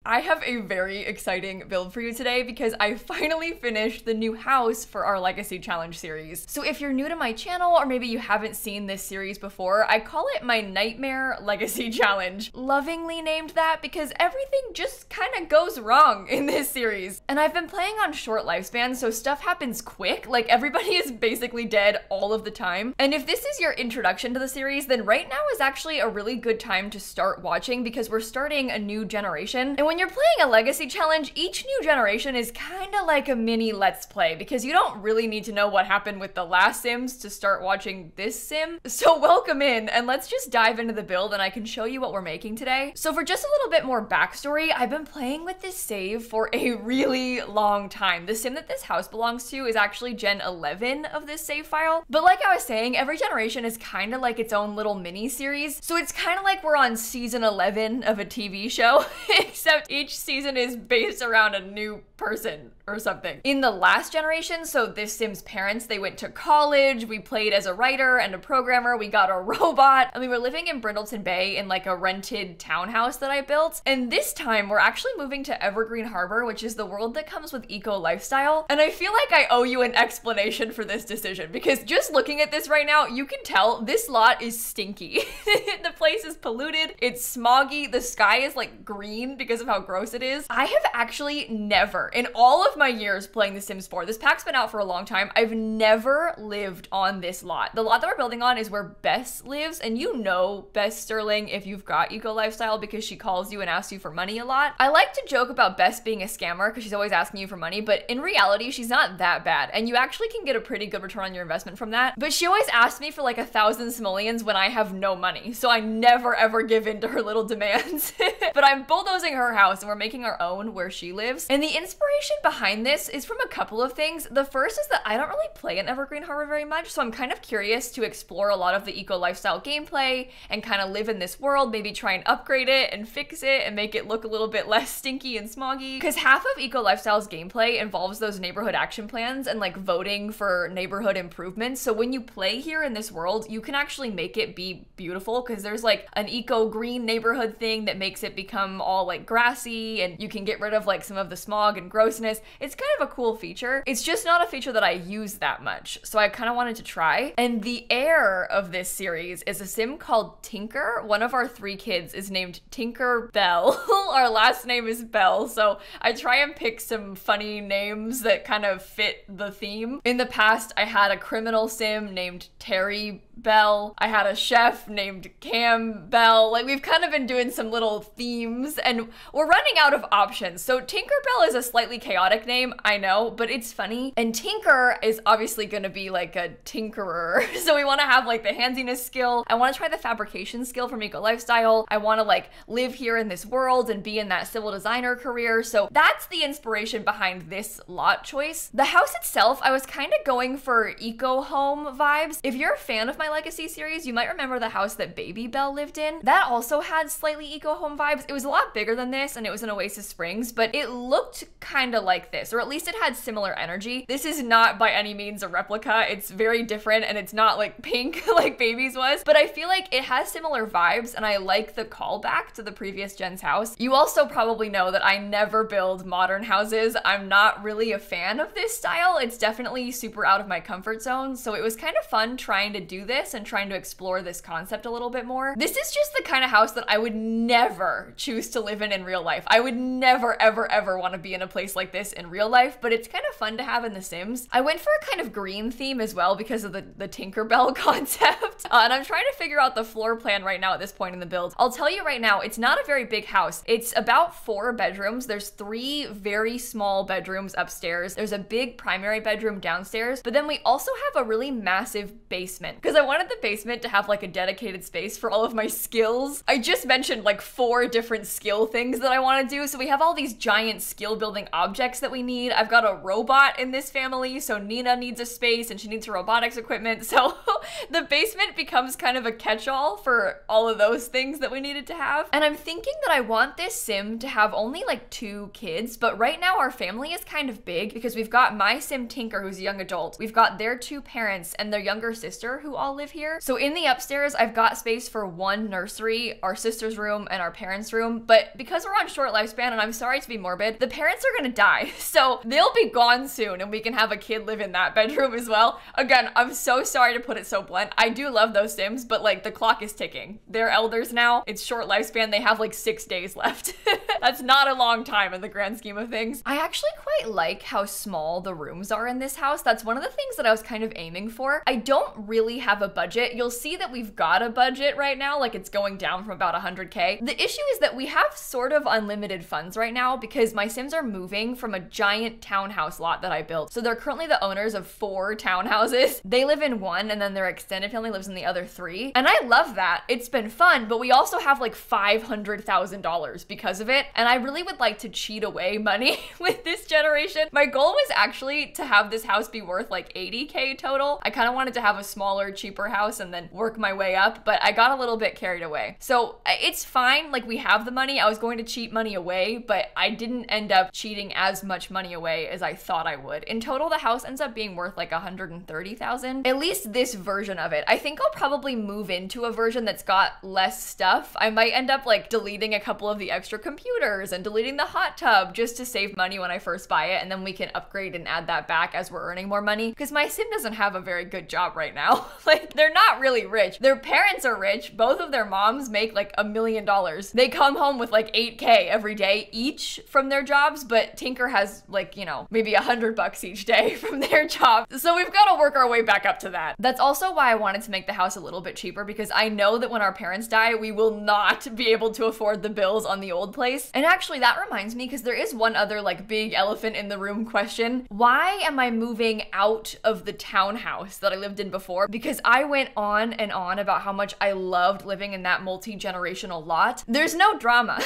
I have a very exciting build for you today because I finally finished the new house for our Legacy Challenge series. So if you're new to my channel or maybe you haven't seen this series before, I call it my Nightmare Legacy Challenge. Lovingly named that because everything just kind of goes wrong in this series. And I've been playing on short lifespans, so stuff happens quick. Like everybody is basically dead all of the time. And if this is your introduction to the series, then right now is actually a really good time to start watching because we're starting a new generation. And when you're playing a Legacy Challenge, each new generation is kind of like a mini Let's Play because you don't really need to know what happened with the last Sims to start watching this Sim. So welcome in and let's just dive into the build and I can show you what we're making today. So for just a little bit more backstory, I've been playing with this save for a really long time. The Sim that this house belongs to is actually Gen 11 of this save file. But like I was saying, every generation is kind of like its own little mini series. So it's kind of like we're on season 11 of a TV show, except each season is based around a new person or something. In the last generation, so this Sim's parents, they went to college, we played as a writer and a programmer, we got a robot, and we were living in Brindleton Bay in like a rented townhouse that I built. And this time we're actually moving to Evergreen Harbor, which is the world that comes with eco lifestyle. And I feel like I owe you an explanation for this decision because just looking at this right now, you can tell this lot is stinky. The place is polluted, it's smoggy, the sky is like green because of how gross it is. I have actually never, in all of my years playing The Sims 4, this pack's been out for a long time, I've never lived on this lot. The lot that we're building on is where Bess lives, and you know Bess Sterling if you've got eco lifestyle because she calls you and asks you for money a lot. I like to joke about Bess being a scammer because she's always asking you for money, but in reality, she's not that bad, and you actually can get a pretty good return on your investment from that. But she always asks me for like 1,000 simoleons when I have no money, so I never ever give in to her little demands. But I'm bulldozing her house and we're making our own where she lives. And the inspiration behind this is from a couple of things. The first is that I don't really play in Evergreen Harbor very much, so I'm kind of curious to explore a lot of the eco lifestyle gameplay and kind of live in this world, maybe try and upgrade it and fix it and make it look a little bit less stinky and smoggy. Because half of eco lifestyle's gameplay involves those neighborhood action plans and like voting for neighborhood improvements. So when you play here in this world, you can actually make it be beautiful because there's like an eco green neighborhood thing that makes it become all like grassy and you can get rid of like some of the smog and grossness. It's kind of a cool feature. It's just not a feature that I use that much. So I kind of wanted to try. And the heir of this series is a Sim called Tinker. One of our 3 kids is named Tinker Bell. Our last name is Bell. So I try and pick some funny names that kind of fit the theme. In the past, I had a criminal Sim named Terry Bell. I had a chef named Cam Bell. Like we've kind of been doing some little themes and we're running out of options. So Tinkerbell is a slightly chaotic name, I know, but it's funny. And Tinker is obviously gonna be like a tinkerer. So we wanna have like the handsiness skill. I wanna try the fabrication skill from Eco Lifestyle. I wanna like live here in this world and be in that civil designer career. So that's the inspiration behind this lot choice. The house itself, I was kind of going for eco home vibes. If you're a fan of my Legacy series, you might remember the house that Baby Bell lived in. That also had slightly eco home vibes. It was a lot bigger than this and it was in Oasis Springs, but it looked kind of like this, or at least it had similar energy. This is not by any means a replica. It's very different and it's not like pink like Baby's was, but I feel like it has similar vibes and I like the callback to the previous gen's house. You also probably know that I never build modern houses. I'm not really a fan of this style. It's definitely super out of my comfort zone, so it was kind of fun trying to do this and trying to explore this concept a little bit more. This is just the kind of house that I would never choose to live in real life. I would never, ever want to be in a place like this in real life, but it's kind of fun to have in The Sims. I went for a kind of green theme as well because of the Tinkerbell concept. And I'm trying to figure out the floor plan right now at this point in the build. I'll tell you right now, it's not a very big house. It's about 4 bedrooms. There's 3 very small bedrooms upstairs. There's a big primary bedroom downstairs, but then we also have a really massive basement because I wanted the basement to have like a dedicated space for all of my skills. I just mentioned like 4 different skill things that I want to do. So we have all these giant skill building objects that we need. I've got a robot in this family, so Nina needs a space and she needs her robotics equipment. So the basement becomes kind of a catch-all for all of those things that we needed to have. And I'm thinking that I want this Sim to have only like 2 kids, but right now our family is kind of big because we've got my Sim Tinker, who's a young adult. We've got their 2 parents and their younger sister who all live here. So in the upstairs, I've got space for 1 nursery, our sister's room, and our parents' room. But because we're on short lifespan, and I'm sorry to be morbid, the parents are gonna die. So they'll be gone soon and we can have a kid live in that bedroom as well. Again, I'm so sorry to put it so blunt. I do love those Sims, but like the clock is ticking. They're elders now. It's short lifespan. They have like 6 days left. That's not a long time in the grand scheme of things. I actually quite like how small the rooms are in this house. That's one of the things that I was kind of aiming for. I don't really have a budget. You'll see that we've got a budget right now, like it's going down from about 100K. The issue is that we have sort of unlimited funds right now because my Sims are moving from a giant townhouse lot that I built. So they're currently the owners of 4 townhouses. They live in one and then their extended family lives in the other 3. And I love that. It's been fun, but we also have like $500,000 because of it. And I really would like to cheat away money with this generation. My goal was actually to have this house be worth like 80K total. I kind of wanted to have a smaller, cheaper house and then work my way up, but I got a little bit carried away. So it's fine, like we have the money. I was going to cheat money away, but I didn't end up cheating as much money away as I thought I would. In total, the house ends up being worth like 130,000. At least this version of it. I think I'll probably move into a version that's got less stuff. I might end up like deleting a couple of the extra computers and deleting the hot tub just to save money when I first buy it, and then we can upgrade and add that back as we're earning more money, because my Sim doesn't have a very good job right now. Like, they're not really rich. Their parents are rich. Both of their moms make like $1 million. They come home with like 8K every day each from their jobs, but Tinker has like, you know, maybe $100 each day from their job. So we've got to work our way back up to that. That's also why I wanted to make the house a little bit cheaper, because I know that when our parents die, we will not be able to afford the bills on the old place. And actually that reminds me, because there is one other like big elephant in the room question. Why am I moving out of the townhouse that I lived in before? Because I went on and on about how much I loved living in that multi-generational lot. There's no drama.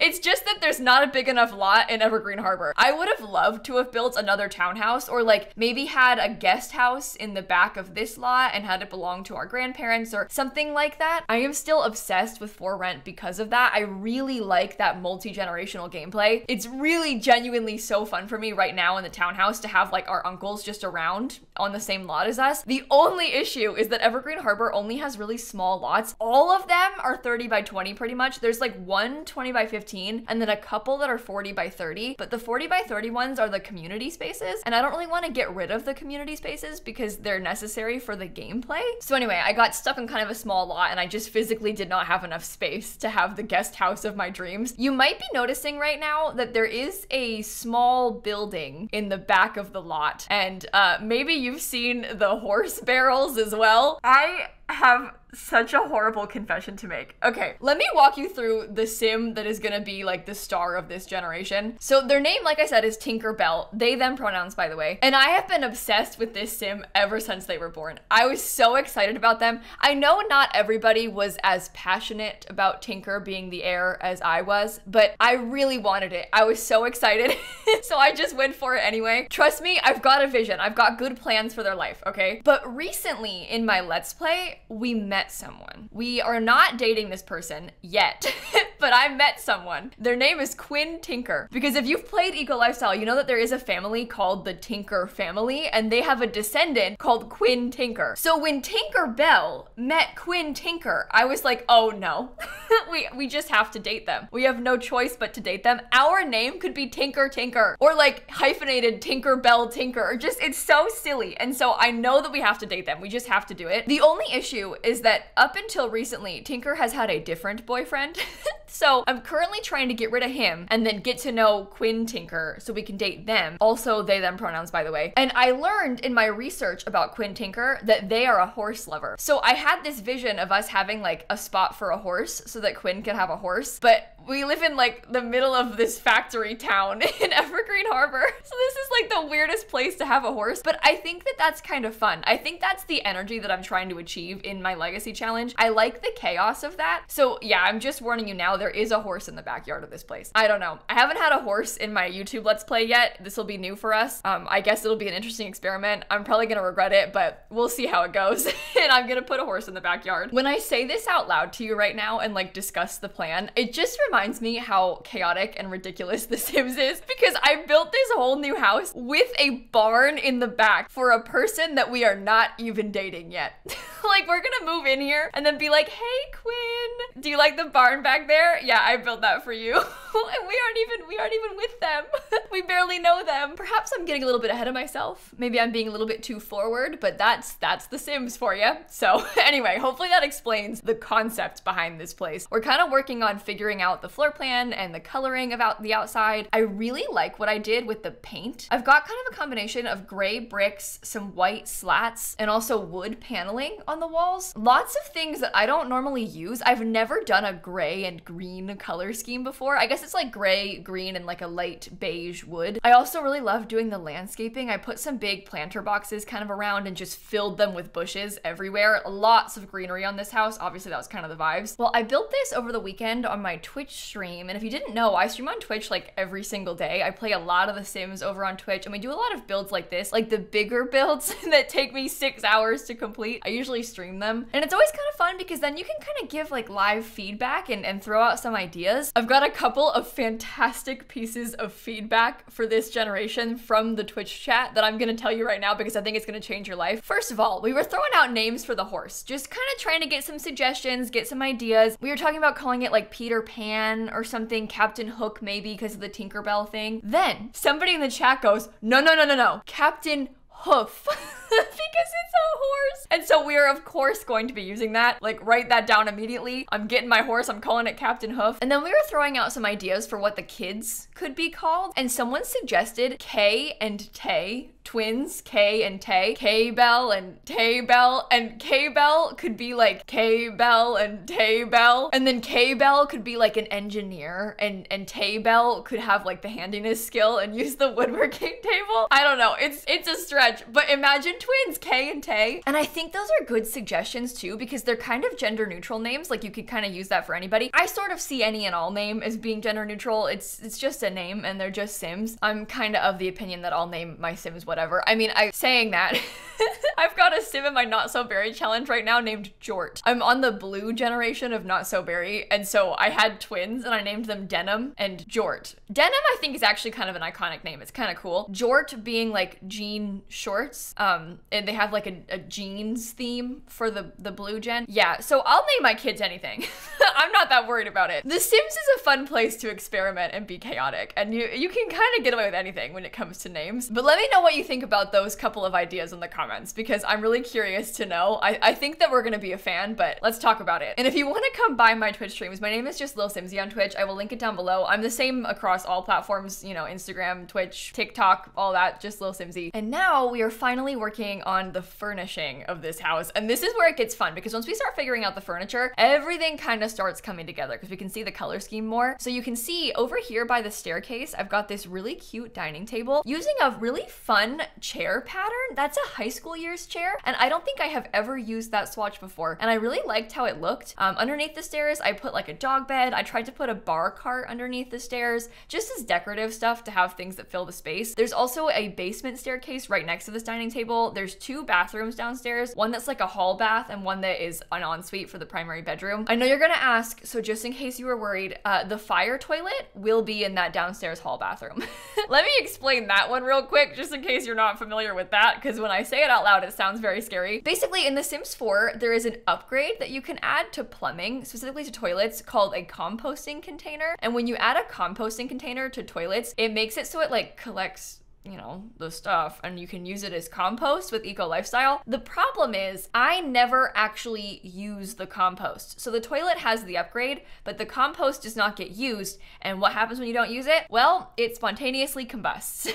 It's just that there's not a big enough lot in Evergreen Harbor. I would have loved to have built another townhouse, or like maybe had a guest house in the back of this lot and had it belong to our grandparents or something like that. I am still obsessed with For Rent because of that. I really like that multi-generational gameplay. It's really genuinely so fun for me right now in the townhouse to have like our uncles just around on the same lot as us. The only issue is that Evergreen Harbor only has really small lots. All of them are 30 by 20 pretty much. There's like one 20 by 15 and then a couple that are 40 by 30, but the 40 by 30 ones are the community spaces, and I don't really want to get rid of the community spaces because they're necessary for the gameplay. So anyway, I got stuck in kind of a small lot and I just physically did not have enough space to have the guest house of my dreams. You might be noticing right now that there is a small building in the back of the lot, and maybe you've seen the horse barrels as well. I have such a horrible confession to make. Okay, let me walk you through the Sim that is gonna be like the star of this generation. So their name, like I said, is Tinker Bell. They, them pronouns, by the way. And I have been obsessed with this Sim ever since they were born. I was so excited about them. I know not everybody was as passionate about Tinker being the heir as I was, but I really wanted it. I was so excited. So I just went for it anyway. Trust me, I've got a vision. I've got good plans for their life, okay? But recently in my Let's Play, we met someone. We are not dating this person yet, but I met someone. Their name is Quinn Tinker. Because if you've played Eco Lifestyle, you know that there is a family called the Tinker family, and they have a descendant called Quinn Tinker. So when Tinker Bell met Quinn Tinker, I was like, oh no, we just have to date them. We have no choice but to date them. Our name could be Tinker Tinker, or like hyphenated Tinker Bell Tinker, or just, it's so silly. And so I know that we have to date them. We just have to do it. The only issue is that up until recently, Tinker has had a different boyfriend. So I'm currently trying to get rid of him and then get to know Quinn Tinker so we can date them. Also, they, them pronouns, by the way. And I learned in my research about Quinn Tinker that they are a horse lover. So I had this vision of us having like a spot for a horse so that Quinn could have a horse, but we live in like the middle of this factory town in Evergreen Harbor. So this is like the weirdest place to have a horse, but I think that that's kind of fun. I think that's the energy that I'm trying to achieve in my legacy challenge. I like the chaos of that. So yeah, I'm just warning you now, there is a horse in the backyard of this place. I don't know. I haven't had a horse in my YouTube Let's Play yet. This will be new for us. I guess it'll be an interesting experiment. I'm probably gonna regret it, but we'll see how it goes. And I'm gonna put a horse in the backyard. When I say this out loud to you right now and like discuss the plan, it just reminds me how chaotic and ridiculous The Sims is, because I built this whole new house with a barn in the back for a person that we are not even dating yet. Like, we're gonna move in here and then be like, hey, Quinn, do you like the barn back there? Yeah, I built that for you. And we aren't even with them. We barely know them. Perhaps I'm getting a little bit ahead of myself. Maybe I'm being a little bit too forward, but that's The Sims for you. So anyway, hopefully that explains the concept behind this place. We're kind of working on figuring out the floor plan and the coloring of the outside. I really like what I did with the paint. I've got kind of a combination of gray bricks, some white slats, and also wood paneling on the walls. Lots of things that I don't normally use. I've never done a gray and green color scheme before. I guess it's like gray, green, and like a light beige wood. I also really love doing the landscaping. I put some big planter boxes kind of around and just filled them with bushes everywhere. Lots of greenery on this house. Obviously that was kind of the vibes. Well, I built this over the weekend on my Twitch stream, and if you didn't know, I stream on Twitch like every single day. I play a lot of The Sims over on Twitch, and we do a lot of builds like this, like the bigger builds that take me 6 hours to complete. I usually stream them, and it's always kind of fun because then you can kind of give like live feedback and throw out some ideas. I've got a couple of fantastic pieces of feedback for this generation from the Twitch chat that I'm gonna tell you right now because I think it's gonna change your life. First of all, we were throwing out names for the horse, just kind of trying to get some suggestions, get some ideas. We were talking about calling it like Peter Pan or something, Captain Hook maybe because of the Tinkerbell thing. Then somebody in the chat goes, no, Captain Hoof. Because it's a horse. And so we are of course going to be using that. Like, write that down immediately. I'm getting my horse, I'm calling it Captain Hoof. And then we were throwing out some ideas for what the kids could be called. And someone suggested Kay and Tay. Twins, Kay and Tay. K-Bell and Tay-Bell. And K-Bell could be like K-Bell and Tay-Bell. And then K-Bell could be like an engineer. And Tay-Bell could have like the handiness skill and use the woodworking table. I don't know. It's a stretch. But imagine twins, Kay and Tay. And I think those are good suggestions too because they're kind of gender neutral names. Like, you could kind of use that for anybody. I sort of see any and all name as being gender neutral. It's just a name and they're just Sims. I'm kind of the opinion that I'll name my Sims whatever. I mean, saying that, I've got a Sim in my Not So Berry challenge right now named Jort. I'm on the blue generation of Not So Berry, and so I had twins and I named them Denim and Jort. Denim I think is actually kind of an iconic name. It's kind of cool. Jort being like jean shorts, and they have like a jeans theme for the blue gen. Yeah, so I'll name my kids anything. I'm not that worried about it. The Sims is a fun place to experiment and be chaotic, and you can kind of get away with anything when it comes to names. But let me know what you think about those couple of ideas in the comments because I'm really curious to know. I think that we're gonna be a fan, but let's talk about it. And if you want to come by my Twitch streams, my name is just lilsimsie on Twitch. I will link it down below. I'm the same across all platforms, you know, Instagram, Twitch, TikTok, all that, just lilsimsie. And now we are finally working on the furnishing of this house. And this is where it gets fun because once we start figuring out the furniture, everything kind of starts coming together because we can see the color scheme more. So you can see over here by the staircase, I've got this really cute dining table using a really fun chair pattern. That's a high school year's chair, and I don't think I have ever used that swatch before, and I really liked how it looked. Underneath the stairs, I put like a dog bed. I tried to put a bar cart underneath the stairs, just as decorative stuff to have things that fill the space. There's also a basement staircase right next to this dining table. There's 2 bathrooms downstairs, one that's like a hall bath and one that is an ensuite for the primary bedroom. I know you're gonna ask, so just in case you were worried, the fire toilet will be in that downstairs hall bathroom. Let me explain that one real quick, just in case you're not familiar with that, because when I say it out loud, it sounds very scary. Basically, in The Sims 4, there is an upgrade that you can add to plumbing, specifically to toilets, called a composting container. And when you add a composting container to toilets, it makes it so it like collects, you know, the stuff and you can use it as compost with Eco Lifestyle. The problem is I never actually use the compost. So the toilet has the upgrade, but the compost does not get used. And what happens when you don't use it? Well, it spontaneously combusts.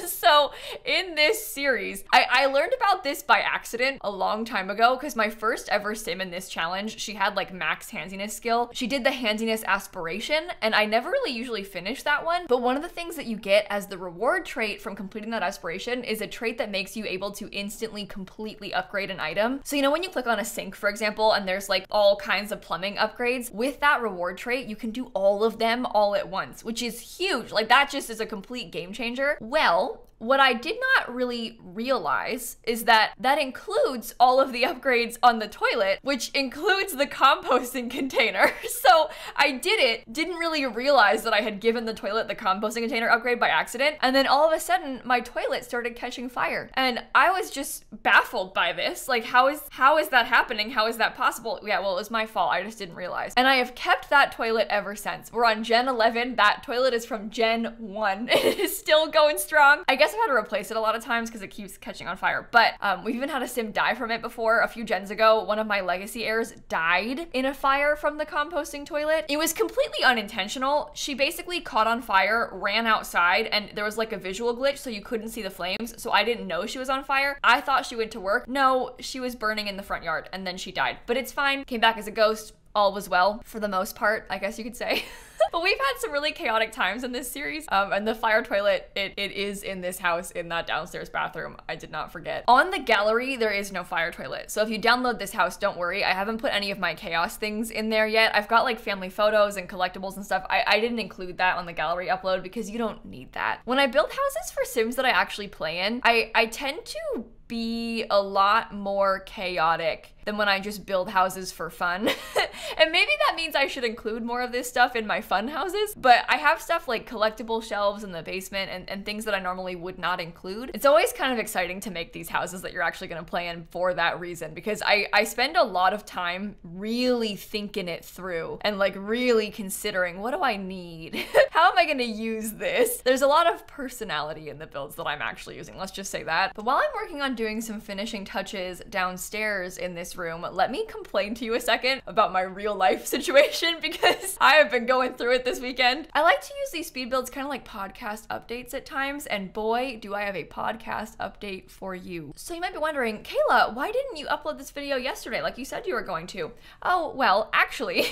So in this series, I learned about this by accident a long time ago because my first ever Sim in this challenge, she had like max handiness skill. She did the handiness aspiration and I never really usually finished that one. But one of the things that you get as the reward trait from completing that aspiration is a trait that makes you able to instantly completely upgrade an item. So you know when you click on a sink, for example, and there's like all kinds of plumbing upgrades, with that reward trait, you can do all of them all at once, which is huge. Like that just is a complete game changer. Well, what I did not really realize is that that includes all of the upgrades on the toilet, which includes the composting container. So I didn't really realize that I had given the toilet the composting container upgrade by accident. And then all of a sudden sudden my toilet started catching fire. And I was just baffled by this. Like, how is that happening? How is that possible? Yeah, well, it was my fault. I just didn't realize. And I have kept that toilet ever since. We're on Gen 11. That toilet is from Gen 1. It is still going strong. I guess I've had to replace it a lot of times because it keeps catching on fire. But we've even had a sim die from it before. A few gens ago, one of my legacy heirs died in a fire from the composting toilet. It was completely unintentional. She basically caught on fire, ran outside, and there was like a visual glitch so you couldn't see the flames. So I didn't know she was on fire. I thought she went to work. No, she was burning in the front yard and then she died. But it's fine. Came back as a ghost. All was well for the most part, I guess you could say. But we've had some really chaotic times in this series. And the fire toilet, it is in this house in that downstairs bathroom. I did not forget. On the gallery, there is no fire toilet. So if you download this house, don't worry. I haven't put any of my chaos things in there yet. I've got like family photos and collectibles and stuff. I didn't include that on the gallery upload because you don't need that. When I build houses for Sims that I actually play in, I tend to be a lot more chaotic than when I just build houses for fun. And maybe that means I should include more of this stuff in my fun houses, but I have stuff like collectible shelves in the basement and things that I normally would not include. It's always kind of exciting to make these houses that you're actually gonna play in for that reason, because I spend a lot of time really thinking it through and like really considering, what do I need? How am I gonna use this? There's a lot of personality in the builds that I'm actually using, let's just say that. But while I'm working on doing some finishing touches downstairs in this room, let me complain to you a second about my real life situation because I have been going through it this weekend. I like to use these speed builds kind of like podcast updates at times, and boy, do I have a podcast update for you. So you might be wondering, Kayla, why didn't you upload this video yesterday like you said you were going to? Oh, well, actually,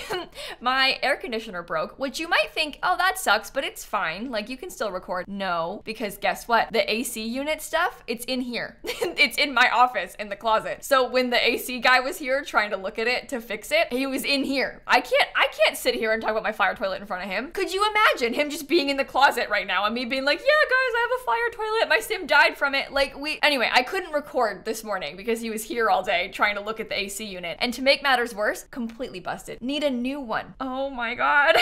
my air conditioner broke, which you might think, oh, that sucks, but it's fine. Like, you can still record. No, because guess what? The AC unit stuff, it's in here. It's in my office in the closet. So when the AC guy was here trying to look at it to fix it, he was in here. I can't sit here and talk about my fire toilet in front of him. Could you imagine him just being in the closet right now and me being like, yeah, guys, I have a fire toilet. My sim died from it. Like, anyway, I couldn't record this morning because he was here all day trying to look at the AC unit. And to make matters worse, completely busted. Need a new one. Oh my God.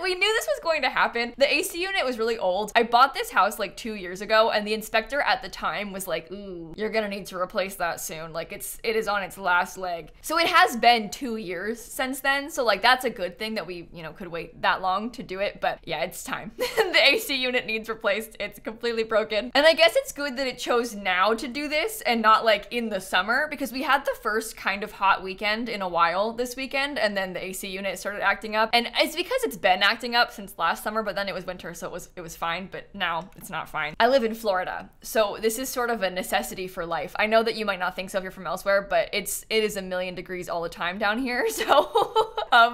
We knew this was going to happen. The AC unit was really old. I bought this house like 2 years ago and the inspector at the time was like, ooh, you're gonna need to replace that soon. Like, it is on its last leg. So it has been 2 years since then. So like, that's a good thing that we, could wait that long to do it. But yeah, it's time. The AC unit needs replaced. It's completely broken. And I guess it's good that it chose now to do this and not like in the summer, because we had the first kind of hot weekend in a while this weekend, and then the AC unit started acting up. And it's because it's been acting up since last summer, but then it was winter, so it was fine, but now it's not fine. I live in Florida, so this is sort of a necessity for life. I know that you might not think so if you're from elsewhere, but it is 1,000,000 degrees all the time down here, so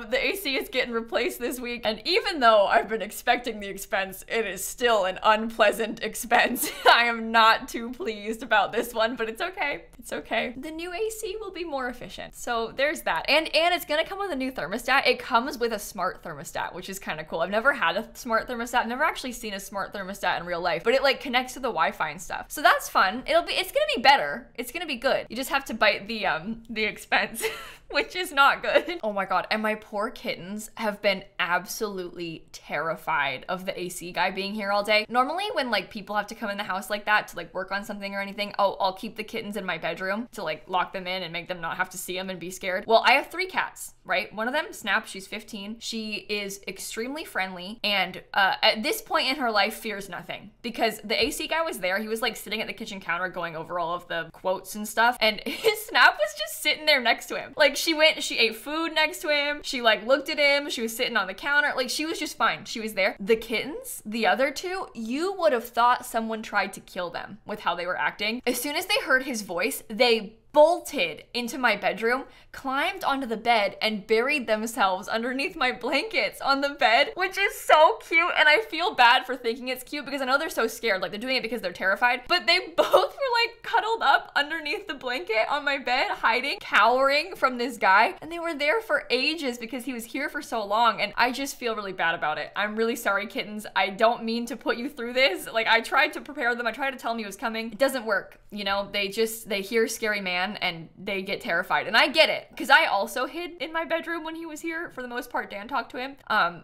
the AC is getting replaced this week, and even though I've been expecting the expense, it is still an unpleasant expense. I am not too pleased about this one, but it's okay. It's okay. The new AC will be more efficient, so there's that. And it's gonna come with a new thermostat. It comes with a smart thermostat, which is kind of cool. I've never had a smart thermostat. I've never actually seen a smart thermostat in real life, but it like connects to the Wi-Fi and stuff. So that's fun. It's gonna be better. It's gonna be good. You just have to bite the expense. Which is not good. Oh my God, and my poor kittens have been absolutely terrified of the AC guy being here all day. Normally when like people have to come in the house like that to like work on something or anything, I'll keep the kittens in my bedroom to like lock them in and make them not have to see them and be scared. Well, I have 3 cats, right? One of them, Snap, she's 15. She is extremely friendly and at this point in her life fears nothing, because the AC guy was there. He was like sitting at the kitchen counter going over all of the quotes and stuff, and his Snap was just sitting there next to him. Like, she ate food next to him. She like looked at him. She was sitting on the counter. Like, she was just fine. She was there. The kittens, the other 2, you would have thought someone tried to kill them with how they were acting. As soon as they heard his voice, they bolted into my bedroom, climbed onto the bed, and buried themselves underneath my blankets on the bed, which is so cute. And I feel bad for thinking it's cute because I know they're so scared. Like, they're doing it because they're terrified, but they both were like cuddled up underneath the blanket on my bed, hiding, cowering from this guy. And they were there for ages because he was here for so long. And I just feel really bad about it. I'm really sorry, kittens. I don't mean to put you through this. Like, I tried to prepare them. I tried to tell them he was coming. It doesn't work. They hear scary man and they get terrified. And I get it, because I also hid in my bedroom when he was here. For the most part, Dan talked to him.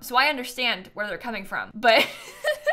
So I understand where they're coming from. But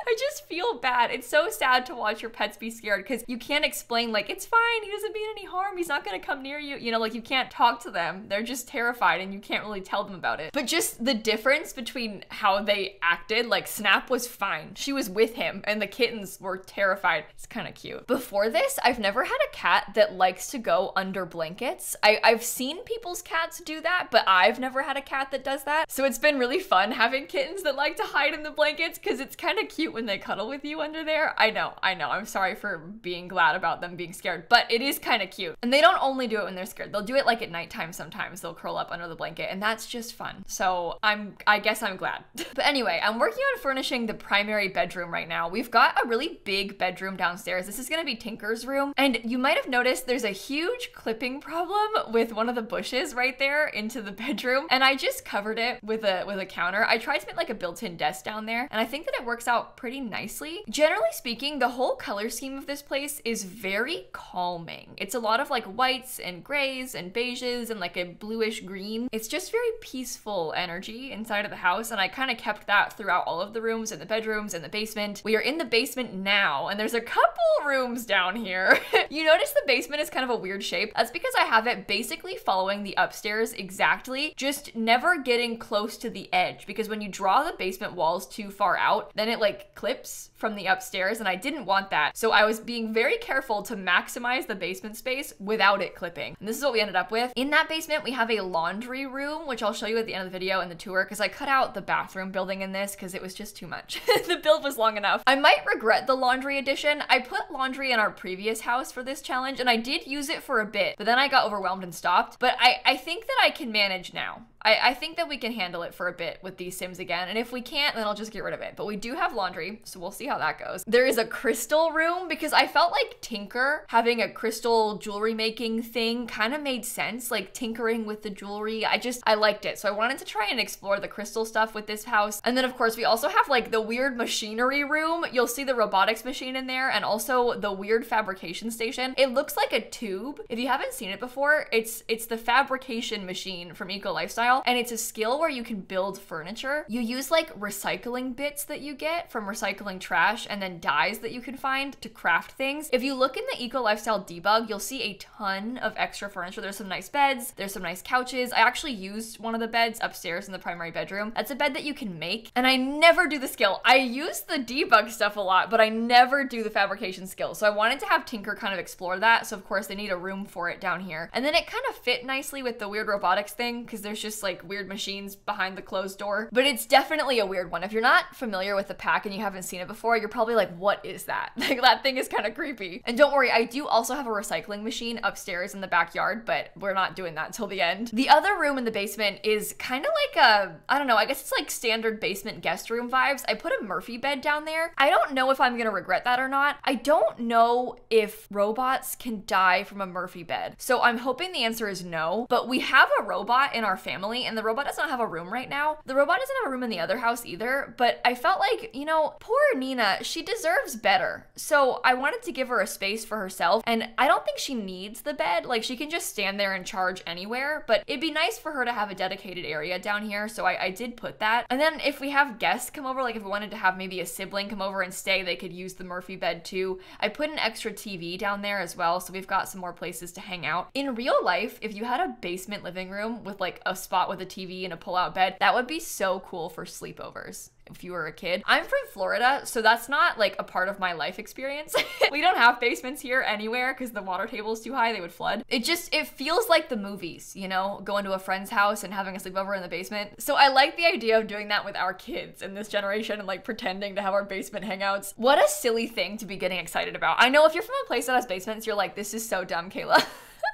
I just feel feel bad. It's so sad to watch your pets be scared because you can't explain like, it's fine, he doesn't mean any harm, he's not gonna come near you. You know, like you can't talk to them. They're just terrified and you can't really tell them about it. But just the difference between how they acted, like Snap was fine. She was with him and the kittens were terrified. It's kind of cute. Before this, I've never had a cat that likes to go under blankets. I've seen people's cats do that, but I've never had a cat that does that. So it's been really fun having kittens that like to hide in the blankets because it's kind of cute when they cuddle with you under there. I know. I'm sorry for being glad about them being scared, but it is kind of cute. And they don't only do it when they're scared. They'll do it like at nighttime sometimes. They'll curl up under the blanket and that's just fun. So I guess I'm glad. But anyway, I'm working on furnishing the primary bedroom right now. We've got a really big bedroom downstairs. This is gonna be Tinker's room. And you might have noticed there's a huge clipping problem with one of the bushes right there into the bedroom. And I just covered it with a counter. I tried to make like a built-in desk down there and I think that it works out pretty nicely. Generally speaking, the whole color scheme of this place is very calming. It's a lot of like whites and grays and beiges and like a bluish green. It's just very peaceful energy inside of the house and I kind of kept that throughout all of the rooms and the bedrooms and the basement. We are in the basement now and there's a couple rooms down here. You notice the basement is kind of a weird shape. That's because I have it basically following the upstairs exactly, just never getting close to the edge because when you draw the basement walls too far out, then it like clips from the upstairs and I didn't want that. So I was being very careful to maximize the basement space without it clipping. And this is what we ended up with. In that basement, we have a laundry room, which I'll show you at the end of the video in the tour because I cut out the bathroom building in this because it was just too much. The build was long enough. I might regret the laundry addition. I put laundry in our previous house for this challenge and I did use it for a bit, but then I got overwhelmed and stopped. But I think that I can manage now. I think that we can handle it for a bit with these Sims again, and if we can't, then I'll just get rid of it. But we do have laundry, so we'll see how that goes. There is a crystal room because I felt like Tinker having a crystal jewelry making thing kind of made sense, like tinkering with the jewelry. I liked it, so I wanted to try and explore the crystal stuff with this house. And then of course we also have like the weird machinery room. You'll see the robotics machine in there and also the weird fabrication station. It looks like a tube. If you haven't seen it before, it's the fabrication machine from Eco Lifestyle. And it's a skill where you can build furniture. You use like recycling bits that you get from recycling trash and then dyes that you can find to craft things. If you look in the Eco Lifestyle debug, you'll see a ton of extra furniture. There's some nice beds, there's some nice couches. I actually used one of the beds upstairs in the primary bedroom. That's a bed that you can make. And I never do the skill. I use the debug stuff a lot, but I never do the fabrication skill. So I wanted to have Tinker kind of explore that. So of course they need a room for it down here. And then it kind of fit nicely with the weird robotics thing because there's just like weird machines behind the closed door. But it's definitely a weird one. If you're not familiar with the pack and you haven't seen it before, you're probably like, what is that? Like that thing is kind of creepy. And don't worry, I do also have a recycling machine upstairs in the backyard, but we're not doing that till the end. The other room in the basement is kind of like a, I don't know, I guess it's like standard basement guest room vibes. I put a Murphy bed down there. I don't know if I'm gonna regret that or not. I don't know if robots can die from a Murphy bed. So I'm hoping the answer is no, but we have a robot in our family and the robot does not have a room right now. The robot doesn't have a room in the other house either, but I felt like, you know, poor Nina, she deserves better. So I wanted to give her a space for herself and I don't think she needs the bed. Like she can just stand there and charge anywhere, but it'd be nice for her to have a dedicated area down here. So I did put that. And then if we have guests come over, like if we wanted to have maybe a sibling come over and stay, they could use the Murphy bed too. I put an extra TV down there as well. So we've got some more places to hang out. In real life, if you had a basement living room with like a spot with a TV and a pull-out bed, that would be so cool for sleepovers. If you were a kid. I'm from Florida, so that's not like a part of my life experience. We don't have basements here anywhere because the water table is too high, they would flood. It feels like the movies, you know, going to a friend's house and having a sleepover in the basement. So I like the idea of doing that with our kids in this generation and like pretending to have our basement hangouts. What a silly thing to be getting excited about. I know if you're from a place that has basements, you're like, this is so dumb, Kayla.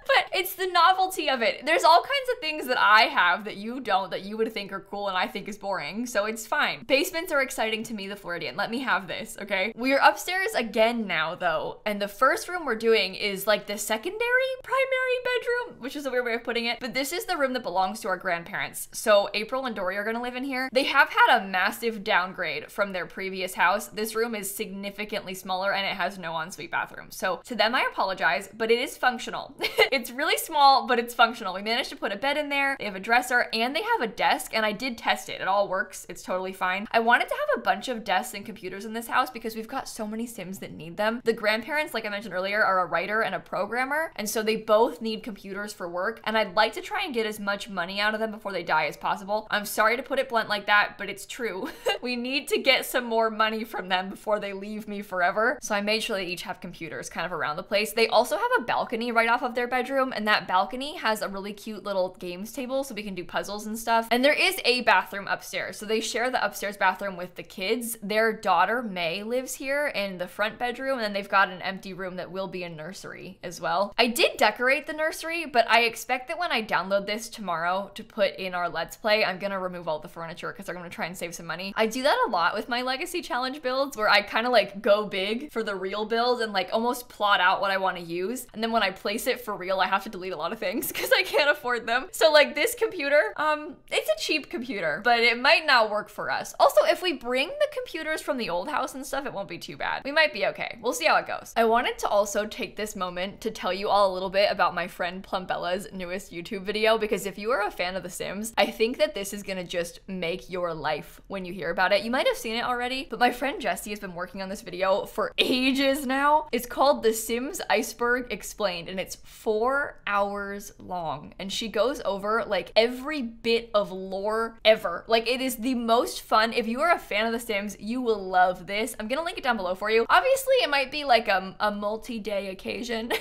But it's the novelty of it. There's all kinds of things that I have that you don't, that you would think are cool and I think is boring, so it's fine. Basements are exciting to me, the Floridian. Let me have this, okay? We are upstairs again now, though, and the first room we're doing is like the secondary primary bedroom, which is a weird way of putting it, but this is the room that belongs to our grandparents. So April and Dory are gonna live in here. They have had a massive downgrade from their previous house. This room is significantly smaller and it has no ensuite bathroom. So to them, I apologize, but it is functional. It's really small, but it's functional. We managed to put a bed in there, they have a dresser, and they have a desk, and I did test it. It all works. It's totally fine. I wanted to have a bunch of desks and computers in this house because we've got so many Sims that need them. The grandparents, like I mentioned earlier, are a writer and a programmer, and so they both need computers for work, and I'd like to try and get as much money out of them before they die as possible. I'm sorry to put it blunt like that, but it's true. We need to get some more money from them before they leave me forever. So I made sure they each have computers kind of around the place. They also have a balcony right off of their bedroom, and that balcony has a really cute little games table so we can do puzzles and stuff. And there is a bathroom upstairs, so they share the upstairs bathroom with the kids. Their daughter May lives here in the front bedroom, and then they've got an empty room that will be a nursery as well. I did decorate the nursery, but I expect that when I download this tomorrow to put in our Let's Play, I'm gonna remove all the furniture because I'm gonna try and save some money. I do that a lot with my Legacy Challenge builds where I kind of like go big for the real build and like almost plot out what I want to use, and then when I place it for real I have to delete a lot of things because I can't afford them. So like this computer, it's a cheap computer, but it might not work for us. Also, if we bring the computers from the old house and stuff, it won't be too bad. We might be okay. We'll see how it goes. I wanted to also take this moment to tell you all a little bit about my friend Plumbella's newest YouTube video, because if you are a fan of The Sims, I think that this is gonna just make your life when you hear about it. You might have seen it already, but my friend Jessie has been working on this video for ages now. It's called The Sims Iceberg Explained, and it's 4 hours long, and she goes over like every bit of lore ever. Like, it is the most fun. If you are a fan of The Sims, you will love this. I'm gonna link it down below for you. Obviously, it might be like a multi-day occasion.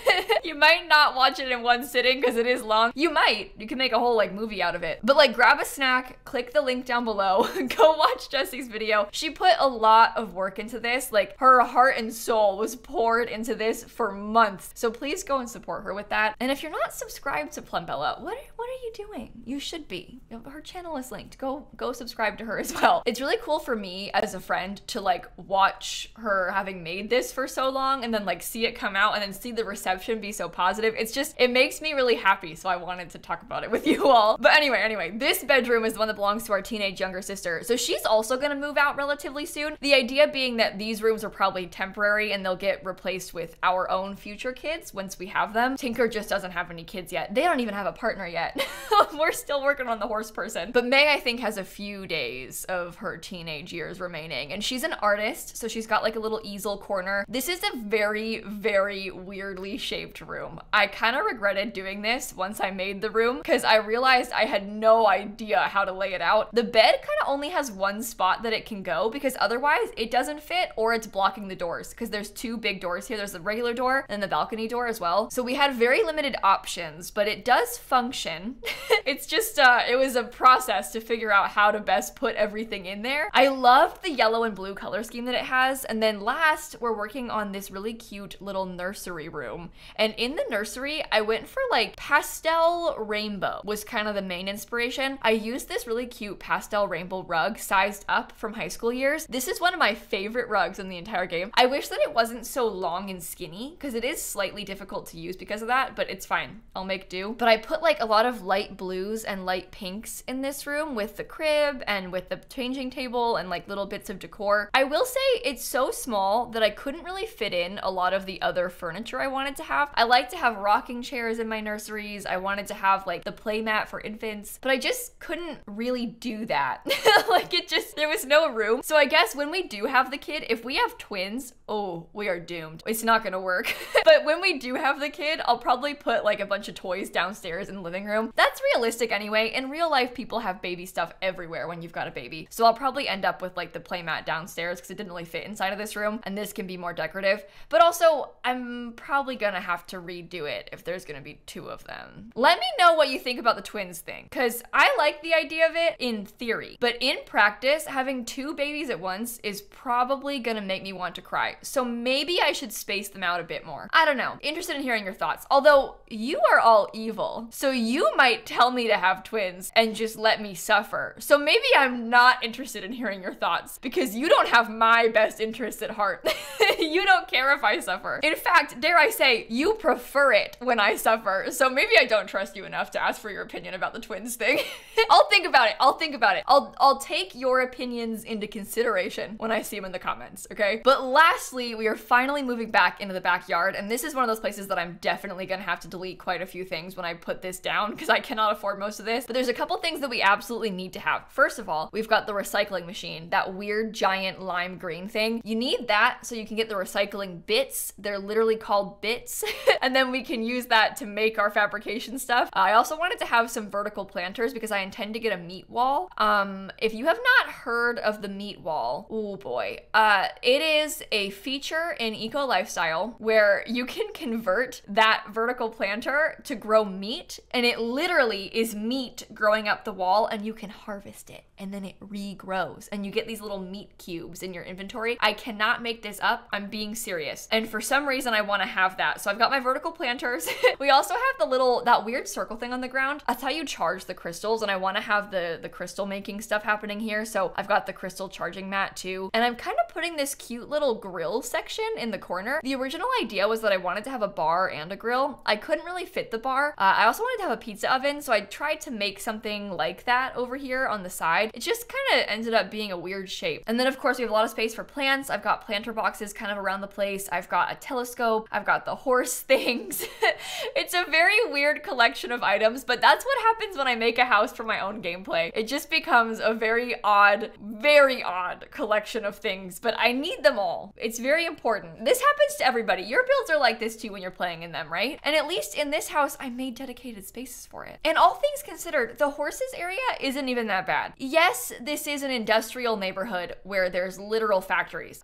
You might not watch it in one sitting because it is long. You might. You can make a whole like movie out of it. But like, grab a snack, click the link down below, go watch Jessie's video. She put a lot of work into this. Like, her heart and soul was poured into this for months. So please go and support her with that. And if you're not subscribed to Plumbella, what are you doing? You should be. Her channel is linked. Go subscribe to her as well. It's really cool for me as a friend to like watch her having made this for so long and then like see it come out and then see the reception be so positive. It's just, it makes me really happy. So I wanted to talk about it with you all. But anyway, this bedroom is the one that belongs to our teenage younger sister. So she's also gonna move out relatively soon. The idea being that these rooms are probably temporary and they'll get replaced with our own future kids once we have them. Tinker just doesn't have any kids yet. They don't even have a partner yet. We're still working on the horse person. But May, I think, has a few days of her teenage years remaining, and she's an artist, so she's got like a little easel corner. This is a very, very weirdly shaped room. I kind of regretted doing this once I made the room because I realized I had no idea how to lay it out. The bed kind of only has one spot that it can go because otherwise it doesn't fit or it's blocking the doors because there's 2 big doors here. There's the regular door and the balcony door as well. So we had very limited options, but it does function. It's just, it was a process to figure out how to best put everything in there. I loved the yellow and blue color scheme that it has. And then last, we're working on this really cute little nursery room. And in the nursery, I went for like pastel rainbow was kind of the main inspiration. I used this really cute pastel rainbow rug sized up from high school years. This is one of my favorite rugs in the entire game. I wish that it wasn't so long and skinny because it is slightly difficult to use because of that, but it's fine. I'll make do. But I put like a lot of light blues and light pinks in this room with the crib and with the changing table and like little bits of decor. I will say it's so small that I couldn't really fit in a lot of the other furniture I wanted to have. I like to have rocking chairs in my nurseries. I wanted to have like the play mat for infants, but I just couldn't really do that. Like, it just, there was no room. So I guess when we do have the kid, if we have twins, oh, we are doomed. It's not gonna work. But when we do have the kid, I'll probably put like a bunch of toys downstairs in the living room. That's realistic anyway. In real life, people have baby stuff everywhere when you've got a baby. So I'll probably end up with like the playmat downstairs because it didn't really fit inside of this room, and this can be more decorative. But also, I'm probably gonna have to redo it if there's gonna be 2 of them. Let me know what you think about the twins thing, because I like the idea of it in theory, but in practice, having 2 babies at once is probably gonna make me want to cry. So maybe I should space them out a bit more. I don't know. Interested in hearing your thoughts. Although you are all evil, so you might tell me to have twins and just let me suffer. So maybe I'm not interested in hearing your thoughts because you don't have my best interests at heart. You don't care if I suffer. In fact, dare I say, you prefer it when I suffer. So maybe I don't trust you enough to ask for your opinion about the twins thing. I'll think about it. I'll take your opinions into consideration when I see them in the comments, okay? But lastly, we are finally moving back into the backyard, and this is one of those places that I'm definitely gonna have to delete quite a few things when I put this down because I cannot afford most of this. But there's a couple things that we absolutely need to have. First of all, we've got the recycling machine, that weird giant lime green thing. You need that so you can get the recycling bits. They're literally called bits. And then we can use that to make our fabrication stuff. I also wanted to have some vertical planters because I intend to get a meat wall. If you have not heard of the meat wall, oh boy, it is a feature in Eco Lifestyle where you can convert that vertical planter to grow meat, and it literally is meat growing up the wall, and you can harvest it and then it regrows and you get these little meat cubes in your inventory. I cannot make this up. I'm being serious. And for some reason I want to have that. So I've got my vertical planters. We also have that weird circle thing on the ground. That's how you charge the crystals, and I want to have the crystal making stuff happening here. So I've got the crystal charging mat too. And I'm kind of putting this cute little grill section in the corner. The original idea was that I wanted to have a bar and a grill. I couldn't really fit the bar. I also wanted to have a pizza oven, so I tried to make something like that over here on the side. It just kind of ended up being a weird shape. And then of course we have a lot of space for plants. I've got planter boxes kind of around the place. I've got a telescope. I've got the horse things. It's a very weird collection of items, but that's what happens when I make a house for my own gameplay. It just becomes a very odd collection of things, but I need them all. It's very important. This happens to everybody. Your builds are like this too when you're playing in them, right? And at least in this house, I made dedicated spaces for it. And all things considered, the horses area isn't even that bad. Yes, this is an industrial neighborhood where there's literal factories.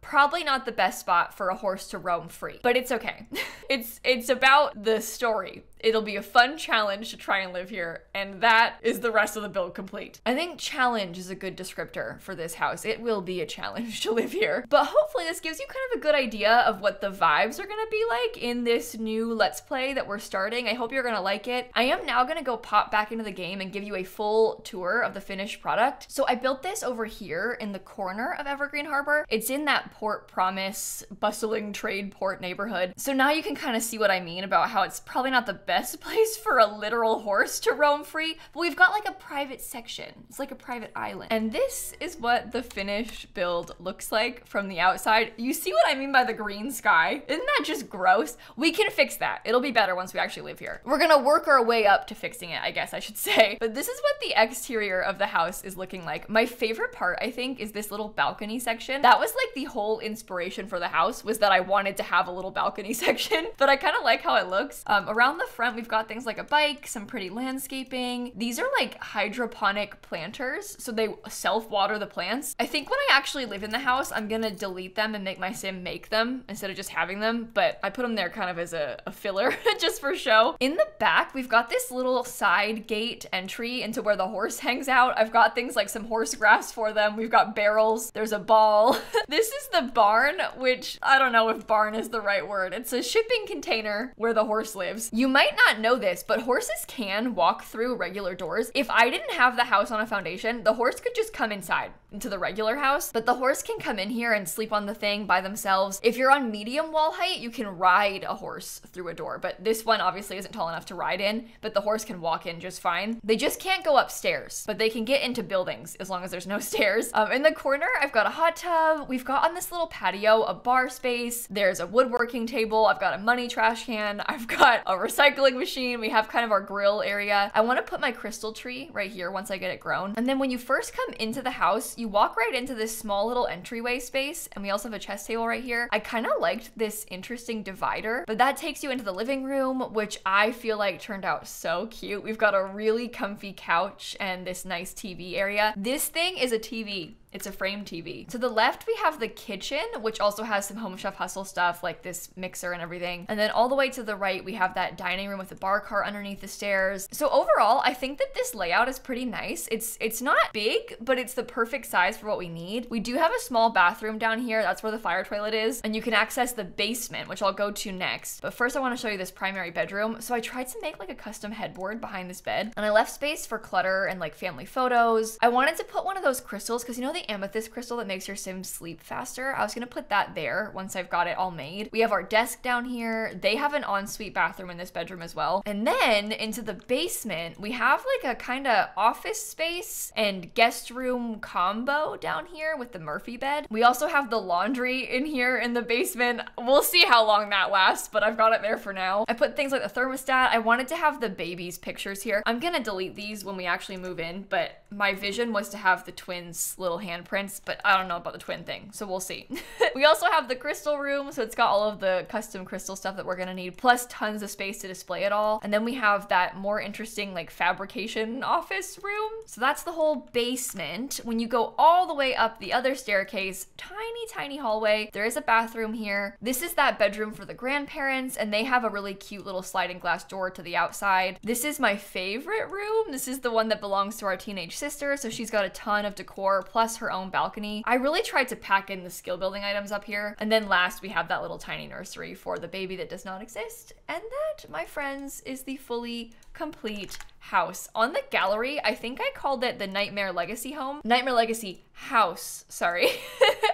Probably not the best spot for a horse to roam free, but it's okay. It's about the story. It'll be a fun challenge to try and live here, and that is the rest of the build complete. I think challenge is a good descriptor for this house. It will be a challenge to live here, but hopefully this gives you kind of a good idea of what the vibes are gonna be like in this new Let's Play that we're starting. I hope you're gonna like it. I am now gonna go pop back into the game and give you a full tour of the finished product. So I built this over here in the corner of Evergreen Harbor. It's in that Port Promise, bustling trade port neighborhood. So now you can kind of see what I mean about how it's probably not the best place for a literal horse to roam free, but we've got like a private section. It's like a private island. And this is what the finished build looks like from the outside. You see what I mean by the green sky? Isn't that just gross? We can fix that. It'll be better once we actually live here. We're gonna work our way up to fixing it, I guess I should say. But this is what the exterior of the house is looking like. My favorite part, I think, is this little balcony section. That was like the whole inspiration for the house, was that I wanted to have a little balcony section, but I kind of like how it looks. Around the front, we've got things like a bike, some pretty landscaping. These are like hydroponic planters, so they self-water the plants. I think when I actually live in the house, I'm gonna delete them and make my sim make them instead of just having them, but I put them there kind of as a filler just for show. In the back, we've got this little side gate entry into where the horse hangs out. I've got things like some horse grass for them. We've got barrels. There's a ball. This is the barn, which I don't know if barn is the right word. It's a shipping container where the horse lives. You might not know this, but horses can walk through regular doors. If I didn't have the house on a foundation, the horse could just come inside into the regular house, but the horse can come in here and sleep on the thing by themselves. If you're on medium wall height, you can ride a horse through a door, but this one obviously isn't tall enough to ride in, but the horse can walk in just fine. They just can't go upstairs, but they can get into buildings as long as there's no stairs. In the corner, I've got a hot tub. We've got on this little patio a bar space. There's a woodworking table. I've got a money trash can. I've got a recycling machine. We have kind of our grill area. I want to put my crystal tree right here once I get it grown. And then when you first come into the house, you walk right into this small little entryway space, and we also have a chess table right here. I kind of liked this interesting divider, but that takes you into the living room, which I feel like turned out so cute. We've got a really comfy couch and this nice TV area. This thing is a TV. It's a frame TV. To the left, we have the kitchen, which also has some Home Chef Hustle stuff like this mixer and everything. And then all the way to the right, we have that dining room with the bar cart underneath the stairs. So overall, I think that this layout is pretty nice. It's not big, but it's the perfect size for what we need. We do have a small bathroom down here. That's where the fire toilet is. And you can access the basement, which I'll go to next. But first I want to show you this primary bedroom. So I tried to make like a custom headboard behind this bed, and I left space for clutter and like family photos. I wanted to put one of those crystals because you know the the amethyst crystal that makes your Sims sleep faster. I was gonna put that there once I've got it all made. We have our desk down here. They have an ensuite bathroom in this bedroom as well. And then into the basement, we have like a kind of office space and guest room combo down here with the Murphy bed. We also have the laundry in here in the basement. We'll see how long that lasts, but I've got it there for now. I put things like the thermostat. I wanted to have the baby's pictures here. I'm gonna delete these when we actually move in, but my vision was to have the twins' little handprints, but I don't know about the twin thing, so we'll see. We also have the crystal room, so it's got all of the custom crystal stuff that we're gonna need, plus tons of space to display it all. And then we have that more interesting like fabrication office room. So that's the whole basement. When you go all the way up the other staircase, tiny hallway, there is a bathroom here. This is that bedroom for the grandparents, and they have a really cute little sliding glass door to the outside. This is my favorite room. This is the one that belongs to our teenage sister, so she's got a ton of decor plus her own balcony. I really tried to pack in the skill building items up here. And then last we have that little tiny nursery for the baby that does not exist. And that, my friends, is the fully complete house. On the gallery, I think I called it the Nightmare Legacy home. Nightmare Legacy house, sorry.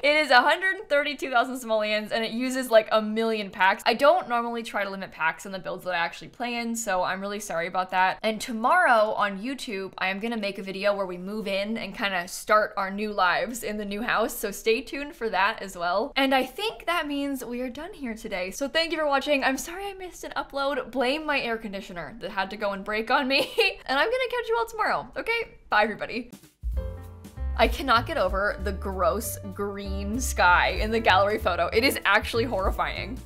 It is 132,000 simoleons and it uses like 1,000,000 packs. I don't normally try to limit packs in the builds that I actually play in, so I'm really sorry about that. And tomorrow on YouTube, I am gonna make a video where we move in and kind of start our new lives in the new house, so stay tuned for that as well. And I think that means we are done here today. So thank you for watching. I'm sorry I missed an upload. Blame my air conditioner that had to go and break on me. And I'm gonna catch you all tomorrow, okay? Bye, everybody. I cannot get over the gross green sky in the gallery photo. It is actually horrifying.